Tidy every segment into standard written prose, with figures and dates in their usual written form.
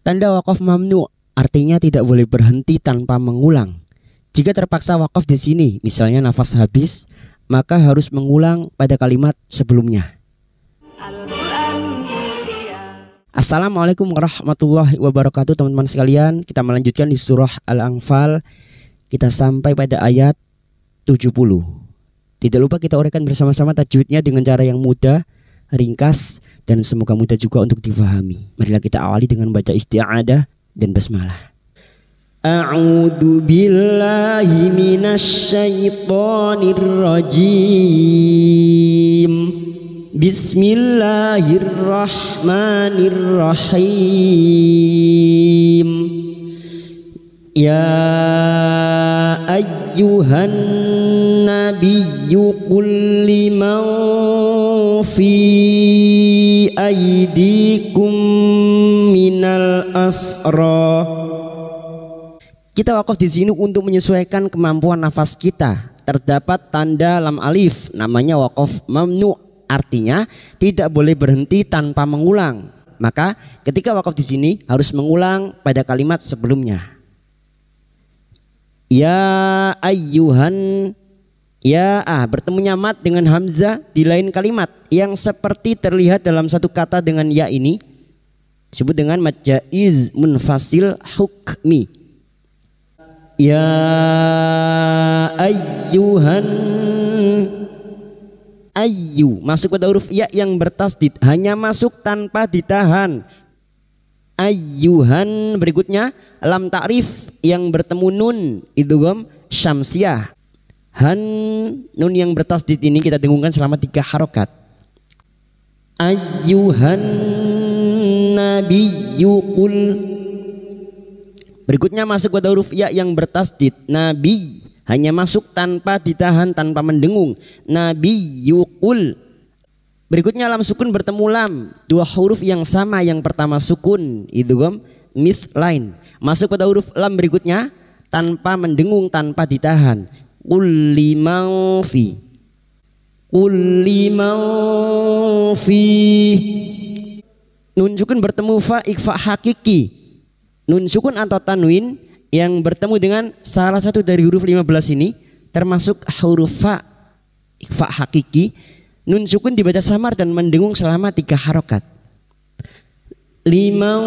Tanda wakaf mamnu artinya tidak boleh berhenti tanpa mengulang. Jika terpaksa wakaf di sini, misalnya nafas habis, maka harus mengulang pada kalimat sebelumnya. Assalamualaikum warahmatullahi wabarakatuh, teman-teman sekalian. Kita melanjutkan di surah Al-Anfal. Kita sampai pada ayat 70. Tidak lupa kita uraikan bersama-sama tajwidnya dengan cara yang mudah, ringkas, dan semoga mudah juga untuk difahami. Marilah kita awali dengan baca isti'adah dan basmalah. A'udzu billahi minasyaitonir rajim. Bismillahirrahmanirrahim. Ya ayyuhan nabiyyu qul liman fi aydikum minal asra. Kita wakaf di sini untuk menyesuaikan kemampuan nafas kita. Terdapat tanda lam alif, namanya wakaf mamnu, artinya tidak boleh berhenti tanpa mengulang. Maka ketika wakaf di sini harus mengulang pada kalimat sebelumnya. Ya ayyuhan, ya bertemunya mat dengan hamzah di lain kalimat yang seperti terlihat dalam satu kata dengan ya ini disebut dengan mad jaiz munfasil hukmi. Ya ayyuhan, ayyu masuk pada huruf ya yang bertasdid, hanya masuk tanpa ditahan. Ayyuhan, berikutnya lam ta'rif yang bertemu nun idgham syamsiah. Han, nun yang bertasdid ini kita dengungkan selama 3 harokat. Ayyuhan nabiyyu qul. Berikutnya masuk pada huruf ya yang bertasdid, nabi, hanya masuk tanpa ditahan, tanpa mendengung. Nabiyyu qul. Berikutnya lam sukun bertemu lam, 2 huruf yang sama, yang pertama sukun idgham mislain. Masuk pada huruf lam berikutnya tanpa mendengung, tanpa ditahan. Qul liman fi. Qul liman fi. Nun sukun bertemu fa, ikhfa hakiki. Nun sukun atau tanwin yang bertemu dengan salah satu dari huruf 15 ini termasuk huruf fa, ikhfa hakiki. Nun sukun dibaca samar dan mendengung selama 3 harokat. Liman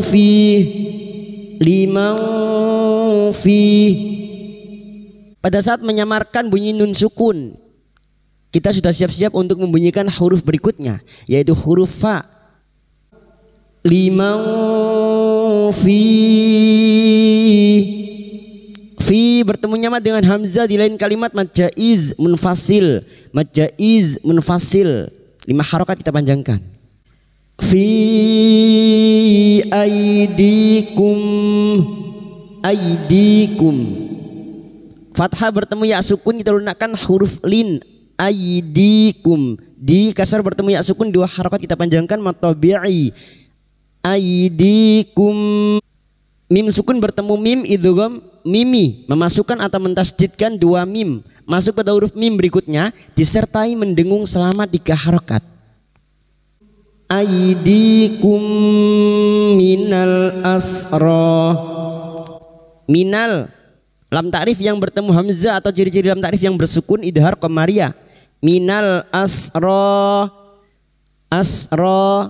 fi, liman fi. Pada saat menyamarkan bunyi nun sukun, kita sudah siap-siap untuk membunyikan huruf berikutnya, yaitu huruf fa. Liman fi. Fi bertemunya mat dengan hamzah di lain kalimat mad jaiz munfasil. Mad jaiz munfasil 5 harokat kita panjangkan. Fi aidikum. Aidikum. Fathah bertemu ya sukun kita lunakkan huruf lin. Aidikum. Di kasar bertemu ya sukun 2 harokat kita panjangkan mad tabi'i. Aidikum. Mim sukun bertemu mim idgham mimi, memasukkan atau mentasdidkan 2 mim. Masuk pada huruf mim berikutnya disertai mendengung selama 3 harokat. Aidikum minal asra. Minal lam ta'rif yang bertemu hamzah atau ciri-ciri lam ta'rif yang bersukun idhar qamariyah. Minal asra. Asra.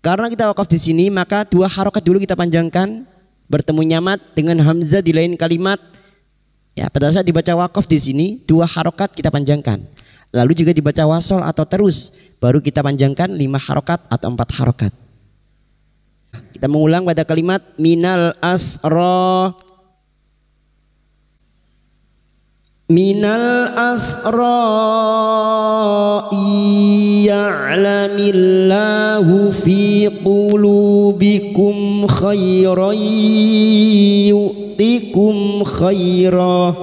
Karena kita wakaf di sini maka 2 harokat dulu kita panjangkan. Bertemu nyamat dengan hamzah di lain kalimat. Ya, pada saat dibaca wakaf di sini 2 harokat kita panjangkan. Lalu jika dibaca wasol atau terus baru kita panjangkan 5 harokat atau 4 harokat. Kita mengulang pada kalimat minal asra. Minal asra ya'lamillahu fi qulubikum khairan yu'tikum khaira.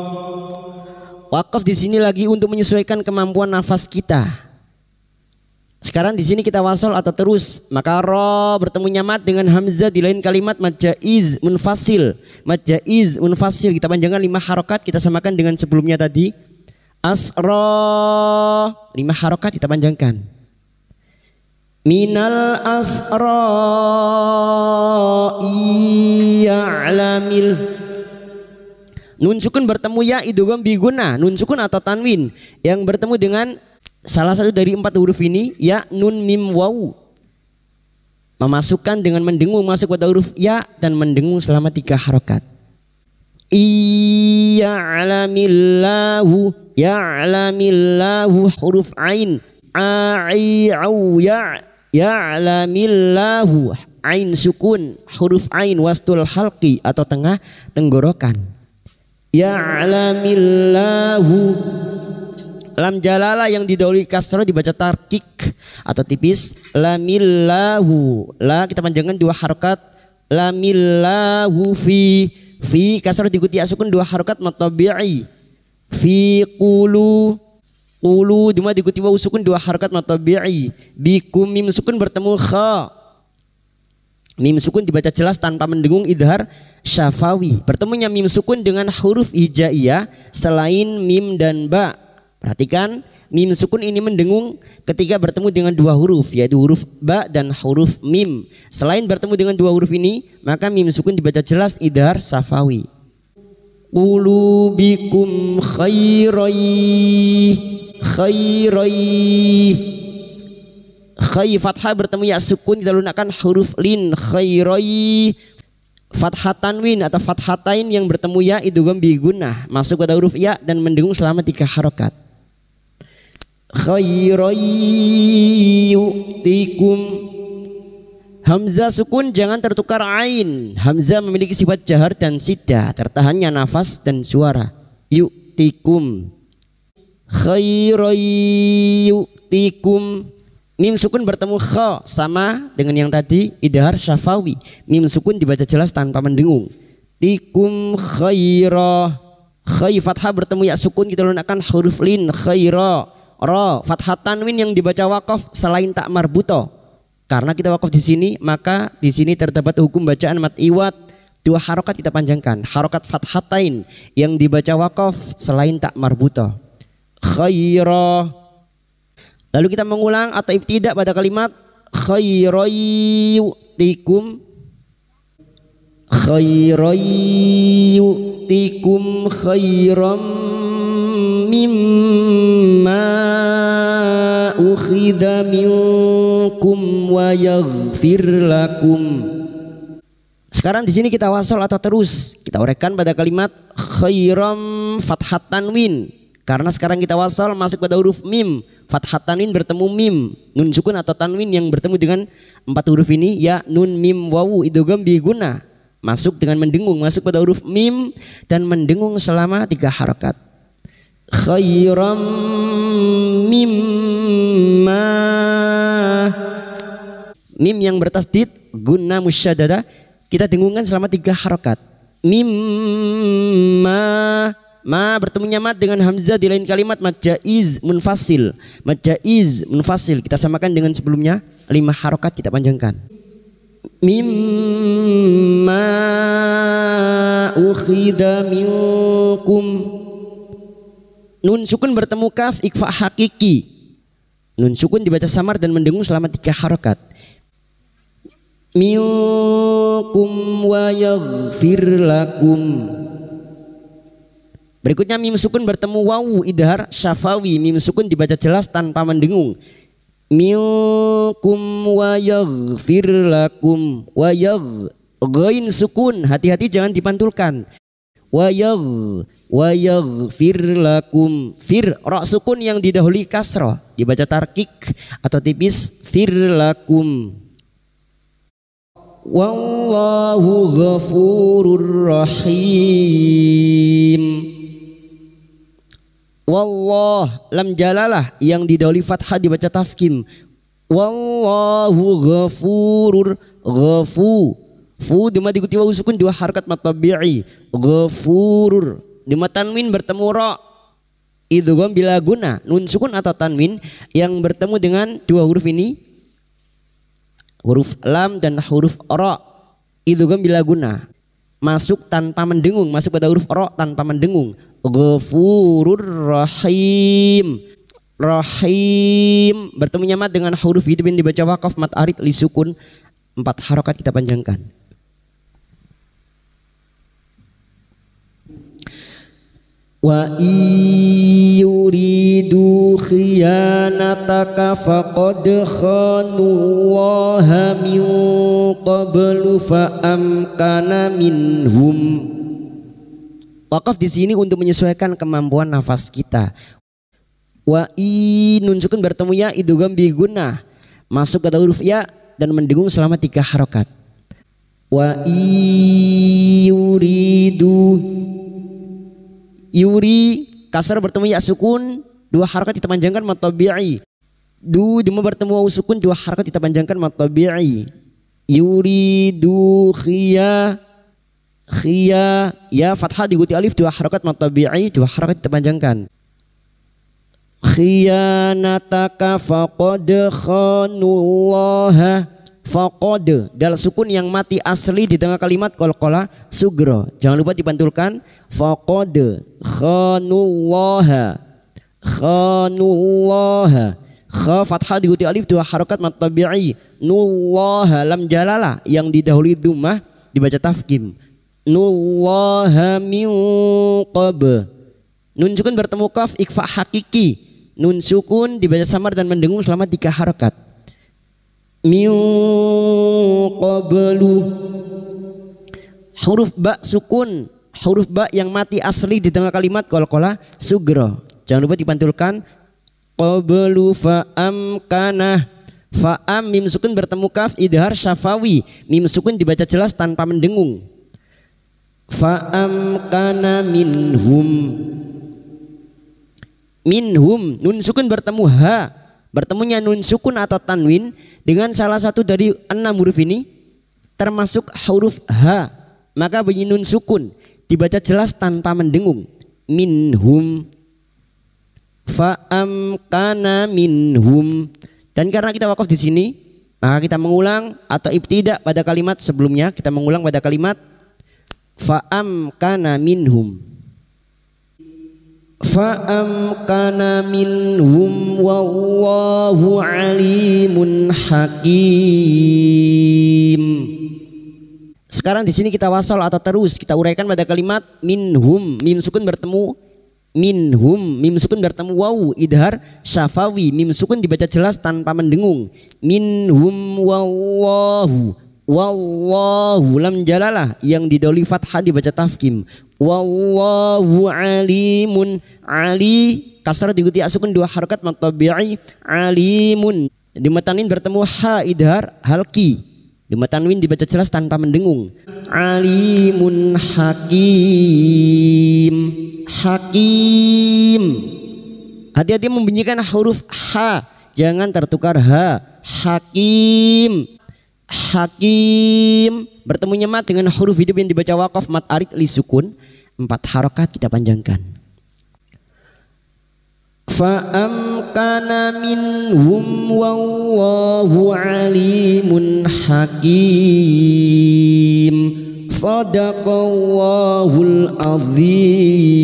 Wakaf di sini lagi untuk menyesuaikan kemampuan nafas kita. Sekarang di sini kita wasal atau terus, maka ro bertemu nyamat dengan hamzah di lain kalimat mad jaiz munfasil. Mad jaiz munfasil kita panjangkan 5 harokat, kita samakan dengan sebelumnya tadi. Asra 5 harokat kita panjangkan. Minal asra fa'il. Nun sukun bertemu ya idgham bi gunnah, nun sukun atau tanwin yang bertemu dengan salah satu dari 4 huruf ini, ya, nun, mim, waw. Memasukkan dengan mendengung masuk pada huruf ya dan mendengung selama 3 harokat. Ya'lamillahu, ya'lamillahu, huruf ain, a'i, au, ya, ya'lamillahu, ain sukun, huruf ain wastul halqi atau tengah tenggorokan. Ya'lamillahu, lam jalalah yang didahului kasroh dibaca tarkik atau tipis. Lamillahu, la kita panjangkan 2 harokat. Lamillahu fi kasroh diikuti sukun 2 harokat matabi'i. Fi qulu dima diikuti waw sukun 2 harokat matabi'i. Bikum mim sukun bertemu kha. Mim sukun dibaca jelas tanpa mendengung idhar syafawi. Bertemunya mim sukun dengan huruf hijaiyah selain mim dan ba. Perhatikan, mim sukun ini mendengung ketika bertemu dengan 2 huruf, yaitu huruf ba dan huruf mim. Selain bertemu dengan 2 huruf ini, maka mim sukun dibaca jelas idhar syafawi. Qulubikum khairai, khay fathah bertemu ya sukun dilunakkan huruf lin, khairai. Fathah tanwin atau fathatain yang bertemu ya idgham bi gunnah masuk pada huruf ya dan mendengung selama 3 harokat. Khairai yu'tikum, hamzah sukun jangan tertukar ain. Hamzah memiliki sifat jahar dan siddah, tertahannya nafas dan suara. Yu'tikum, khairai yu'tikum. Mim sukun bertemu kha sama dengan yang tadi idhar syafawi. Mim sukun dibaca jelas tanpa mendengung. Tikum khaira, khay fathah bertemu ya sukun kita lunakkan huruf lin, khaira. Ra fathah tanwin yang dibaca waqaf selain tak marbuto. Karena kita waqaf di sini, maka di sini terdapat hukum bacaan mat iwat. 2 harokat kita panjangkan. Harokat fathatain yang dibaca waqaf selain tak marbuto. Khaira. Lalu kita mengulang atau ibtidak pada kalimat khairai yu'tikum, khairai yu'tikum khairam mimma ukhidha minkum wa yaghfir lakum. Sekarang di sini kita wasal atau terus kita uraikan pada kalimat khairam fathah tanwin. Karena sekarang kita wasal masuk pada huruf mim. Fathah tanwin bertemu mim. Nun sukun atau tanwin yang bertemu dengan 4 huruf ini ya nun mim wawu idgham bi gunnah. Masuk dengan mendengung masuk pada huruf mim dan mendengung selama 3 harokat. Khairam mimma, mim yang bertasdid gunnah musyaddadah kita dengungkan selama 3 harokat. Mimma, ma bertemunya mat dengan hamzah di lain kalimat mad jaiz munfasil. Mad jaiz munfasil kita samakan dengan sebelumnya 5 harokat kita panjangkan. Mimma ukhidha minkum, nun sukun bertemu kaf ikfa hakiki. Nun sukun dibaca samar dan mendengung selama 3 harokat. Minkum wa yaghfir lakum. Berikutnya mim sukun bertemu wawu idhar syafawi. Mim sukun dibaca jelas tanpa mendengung. Minkum wa yaghfir lakum. Wa ghain sukun, hati-hati jangan dipantulkan. Wa yaghfir lakum. Fir ra sukun yang didahului kasrah dibaca tarkik atau tipis fir lakum. Wallahu ghafurur rahim. Wallah lam jalalah yang didahului fathah dibaca tafkim. Wallahu ghafurur, ghafu fu dima diikuti wawu sukun 2 harakat matabi'i. Ghafurur dima tanwin bertemu ra idgham bila guna. Nun sukun atau tanwin yang bertemu dengan 2 huruf ini, huruf lam dan huruf ra, idgham bila guna, masuk tanpa mendengung, masuk pada huruf ra tanpa mendengung. Ghafurur rahim. Rahim bertemunya mat dengan huruf hidbin dibaca waqaf mat arid li sukun 4 harokat kita panjangkan. Wa yuridu khiyanataka faqad khanullaha min qablu fa amkana minhum. Wakaf di sini untuk menyesuaikan kemampuan nafas kita. Wa nun sukun bertemu ya idgham bi gunnah, masuk ke huruf ya dan mendengung selama 3 harokat. Wa yuridu, yuri kasar bertemu ya sukun 2 harokat ditepanjangkan mad tabi'i. Dima bertemu waw sukun 2 harokat ditepanjangkan mad tabi'i. Yuridu khiya ya fathah diikuti alif 2 harokat mad tabi'i, 2 harokat ditepanjangkan. Khiyanataka faqad khanullaha, faqad dal sukun yang mati asli di tengah kalimat qalqalah sugro, jangan lupa dipantulkan. Faqad khanullaha, kha fathah diikuti alif 2 harokat mad tabi'i. Nullaha lam jalalah yang didahului dhammah dibaca tafkhim. Nullaha min qab, nun sukun bertemu kaf ikhfa hakiki, nun sukun dibaca samar dan mendengung selama 3 harokat. Min qablu, huruf ba sukun, huruf ba yang mati asli di tengah kalimat qalqalah sugro, jangan lupa dipantulkan. Qablu fa amkanah, fa mim sukun bertemu kaf idhar syafawi, mim sukun dibaca jelas tanpa mendengung. Fa amkana minhum, minhum nun sukun bertemu ha, bertemunya nun sukun atau tanwin dengan salah satu dari 6 huruf ini termasuk huruf ha, maka bunyi nun sukun dibaca jelas tanpa mendengung. Minhum, fa amkana minhum. Dan karena kita wakaf di sini, maka kita mengulang atau ibtida pada kalimat sebelumnya, kita mengulang pada kalimat fa amkana minhum. Fa'amkana minhum wallahu alimun hakim. Sekarang di sini kita wasal atau terus kita uraikan pada kalimat minhum, mim sukun bertemu minhum, mim sukun bertemu waw idhar syafawi, mim sukun dibaca jelas tanpa mendengung. Minhum wallahu, wallahu lam jalalah yang didahului fathah dibaca tafkhim. Wallahu alimun, ali kasrah diikuti sukun 2 harokat mad tabi'i. Alimun di matanin bertemu ha idhar halki, di matanwin dibaca jelas tanpa mendengung. Alimun hakim, hakim hati-hati membunyikan huruf ha, jangan tertukar ha. Hakim, hakim bertemunya mat dengan huruf hidup yang dibaca wakaf mat arid li sukun 4 harokat kita panjangkan. Fa'amkana minhum wallahu alimun hakim. Sadaqallahul azim.